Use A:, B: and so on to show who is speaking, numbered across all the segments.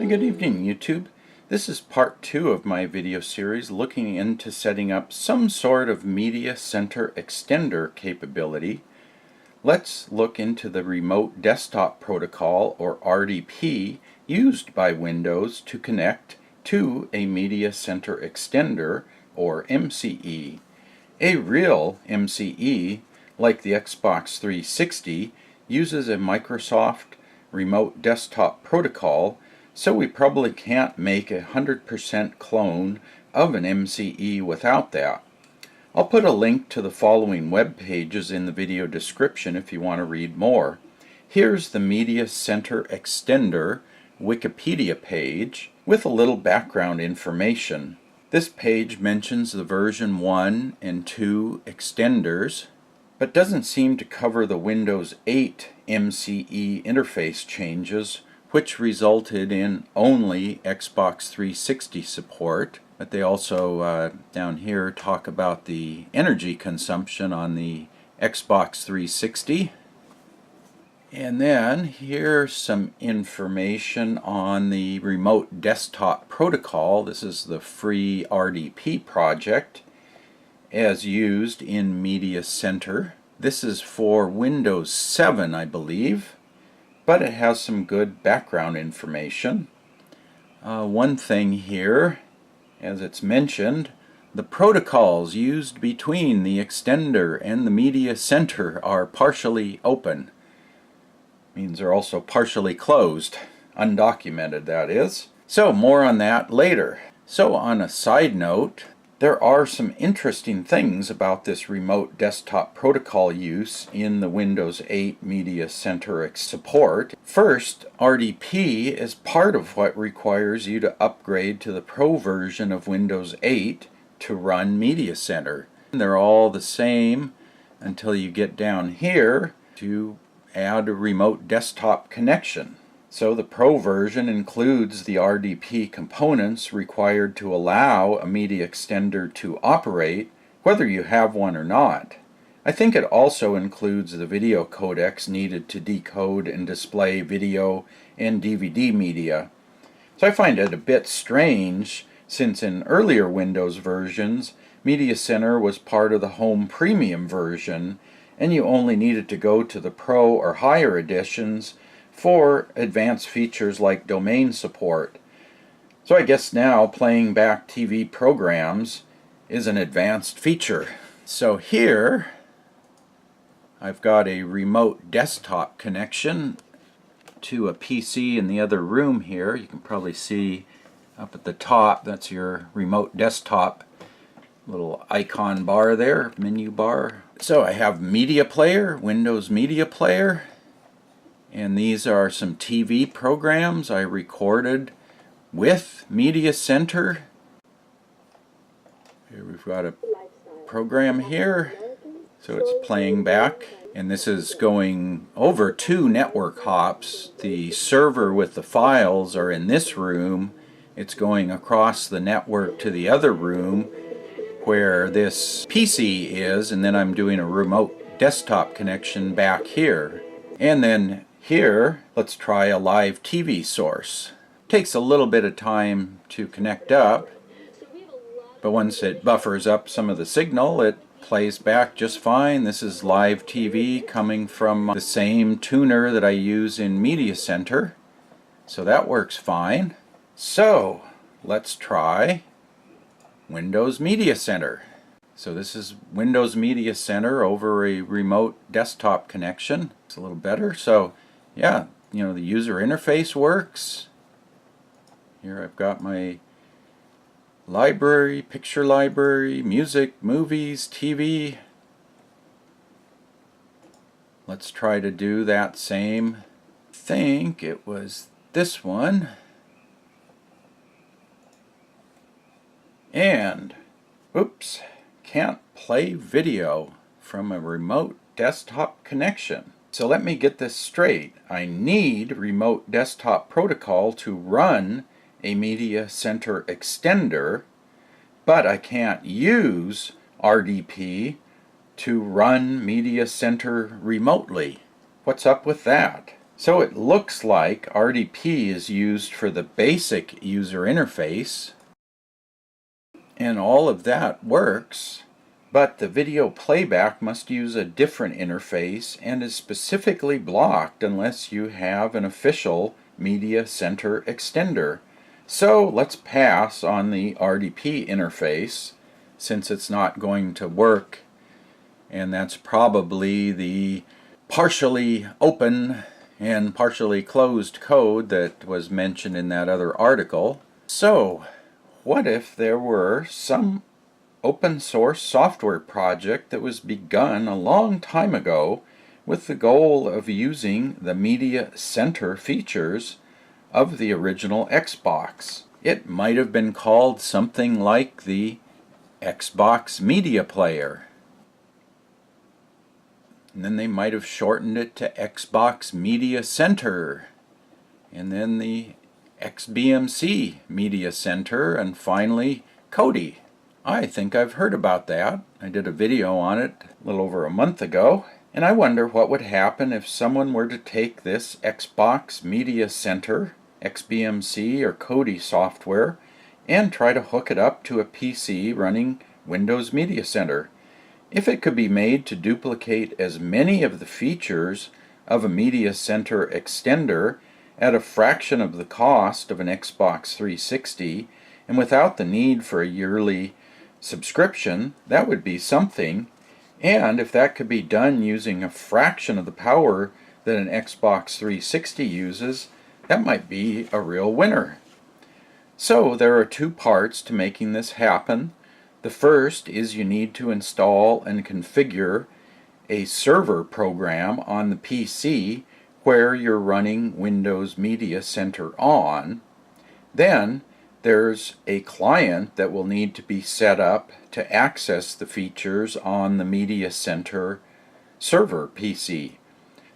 A: Good evening, YouTube. This is part 2 of my video series looking into setting up some sort of media center extender capability. Let's look into the remote desktop protocol, or RDP, used by Windows to connect to a media center extender, or MCE. A real MCE, like the Xbox 360, uses a Microsoft remote desktop protocol, so we probably can't make a 100% clone of an MCE without that. I'll put a link to the following web pages in the video description if you want to read more. Here's the Media Center Extender Wikipedia page with a little background information. This page mentions the version 1 and 2 extenders, but doesn't seem to cover the Windows 8 MCE interface changes, which resulted in only Xbox 360 support. But they also, down here, talk about the energy consumption on the Xbox 360. And then here's some information on the remote desktop protocol. This is the FreeRDP project as used in Media Center. This is for Windows 7, I believe, but it has some good background information. One thing here, as it's mentioned, the protocols used between the extender and the media center are partially open. Means they're also partially closed, undocumented that is. So more on that later. So on a side note, there are some interesting things about this remote desktop protocol use in the Windows 8 Media Center support. First, RDP is part of what requires you to upgrade to the Pro version of Windows 8 to run Media Center. They're all the same until you get down here to add a remote desktop connection. So the Pro version includes the RDP components required to allow a media extender to operate, whether you have one or not. I think it also includes the video codecs needed to decode and display video and DVD media. So I find it a bit strange, since in earlier Windows versions, Media Center was part of the Home Premium version, and you only needed to go to the Pro or higher editions for advanced features like domain support. So I guess now playing back TV programs is an advanced feature. So here I've got a remote desktop connection to a PC in the other room here. You can probably see up at the top, that's your remote desktop little icon bar there, menu bar. So I have Media Player, Windows Media Player, and these are some TV programs I recorded with Media Center. Here we've got a program here, so it's playing back, and this is going over 2 network hops. The server with the files are in this room. It's going across the network to the other room where this PC is, and then I'm doing a remote desktop connection back here. And then here, let's try a live TV source. Takes a little bit of time to connect up, but once it buffers up some of the signal, it plays back just fine. This is live TV coming from the same tuner that I use in Media Center, so that works fine. So let's try Windows Media Center. So this is Windows Media Center over a remote desktop connection. It's a little better. So yeah, you know, the user interface works. Here I've got my library, picture library, music, movies, TV. Let's try to do that same. I think it was this one. And, oops, can't play video from a remote desktop connection. So let me get this straight. I need remote desktop protocol to run a Media Center extender, but I can't use RDP to run Media Center remotely. What's up with that? So it looks like RDP is used for the basic user interface, and all of that works, but the video playback must use a different interface and is specifically blocked unless you have an official media center extender. So let's pass on the RDP interface since it's not going to work, and that's probably the partially open and partially closed code that was mentioned in that other article. So what if there were some open source software project that was begun a long time ago with the goal of using the media center features of the original Xbox? It might have been called something like the Xbox Media Player. And then they might have shortened it to Xbox Media Center, and then the XBMC Media Center, and finally Kodi. I think I've heard about that. I did a video on it a little over a month ago, and I wonder what would happen if someone were to take this Xbox Media Center, XBMC or Kodi software, and try to hook it up to a PC running Windows Media Center. If it could be made to duplicate as many of the features of a Media Center extender at a fraction of the cost of an Xbox 360 and without the need for a yearly subscription, that would be something. And if that could be done using a fraction of the power that an Xbox 360 uses, that might be a real winner. So there are two parts to making this happen. The first is you need to install and configure a server program on the PC where you're running Windows Media Center on. Then there's a client that will need to be set up to access the features on the Media Center server PC.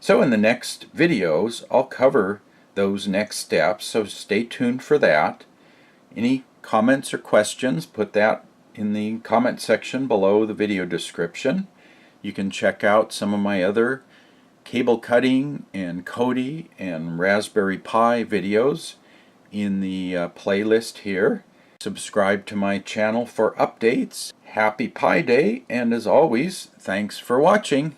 A: So in the next videos I'll cover those next steps, so stay tuned for that. Any comments or questions, put that in the comment section below the video description. You can check out some of my other cable cutting and Kodi and Raspberry Pi videos in the playlist here. Subscribe to my channel for updates. Happy Pi Day, and as always, thanks for watching.